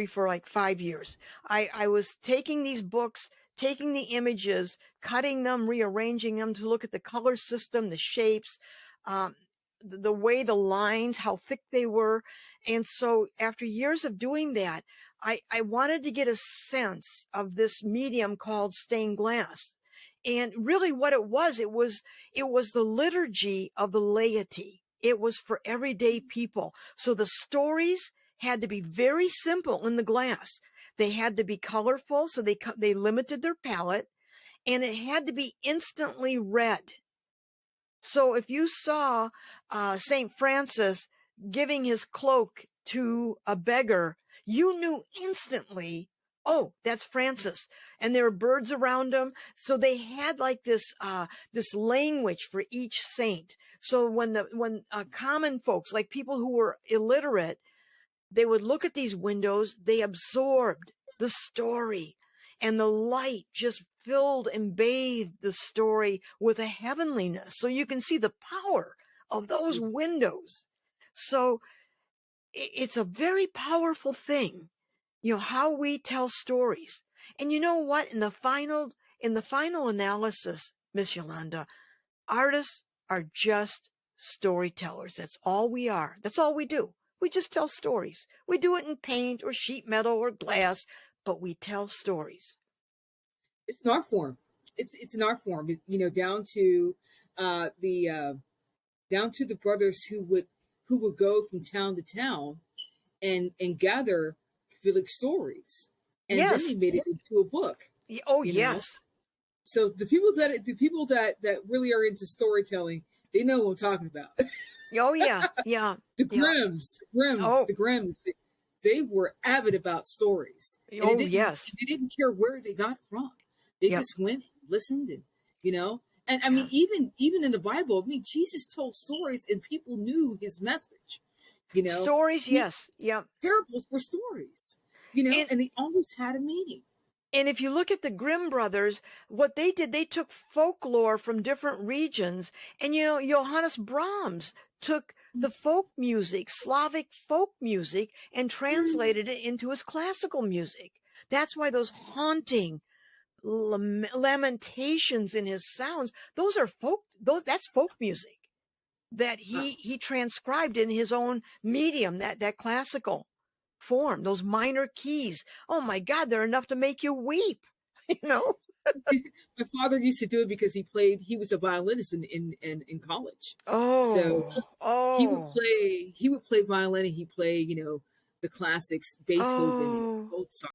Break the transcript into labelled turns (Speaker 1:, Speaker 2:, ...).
Speaker 1: for like 5 years. I was taking these books, taking the images, cutting them, rearranging them to look at the color system, the shapes, um, the way the lines, how thick they were. And so after years of doing that, I wanted to get a sense of this medium called stained glass. And really what it was the liturgy of the laity. It was for everyday people. So the stories had to be very simple in the glass. They had to be colorful, so they limited their palette, and it had to be instantly read. So if you saw St. Francis giving his cloak to a beggar, you knew instantly, oh, that's Francis. And there were birds around him. So they had like this language for each saint. So when common folks, like people who were illiterate, they would look at these windows, they absorbed the story, and the light just filled and bathed the story with a heavenliness. So you can see the power of those windows. So it's a very powerful thing, how we tell stories. And you know what? In the final analysis, Miss Yolanda, artists are just storytellers. That's all we are. That's all we do. We just tell stories. We do it in paint or sheet metal or glass, but we tell stories.
Speaker 2: It's an art form. It's an art form. Down to the brothers who would go from town to town and gather village stories, and
Speaker 1: Yes.
Speaker 2: then they made it into a book.
Speaker 1: Oh, yes.
Speaker 2: So the people that really are into storytelling, they know what I'm talking about.
Speaker 1: Oh, yeah. Yeah.
Speaker 2: The Grimms, they were avid about stories.
Speaker 1: Oh, yes.
Speaker 2: They didn't care where they got it from. They just went and listened, and I mean, even in the Bible, Jesus told stories and people knew his message.
Speaker 1: Stories, yes. Yeah.
Speaker 2: Parables were stories, and they always had a meaning.
Speaker 1: And if you look at the Grimm brothers, what they did, they took folklore from different regions. And, Johannes Brahms took the folk music, Slavic folk music, and translated it into his classical music. That's why those haunting lamentations in his sounds, that's folk music that he transcribed in his own medium, that classical form, those minor keys. Oh my God, they're enough to make you weep,
Speaker 2: My father used to do it because he was a violinist in college.
Speaker 1: Oh,
Speaker 2: so he would play violin, and he played, the classics, Beethoven,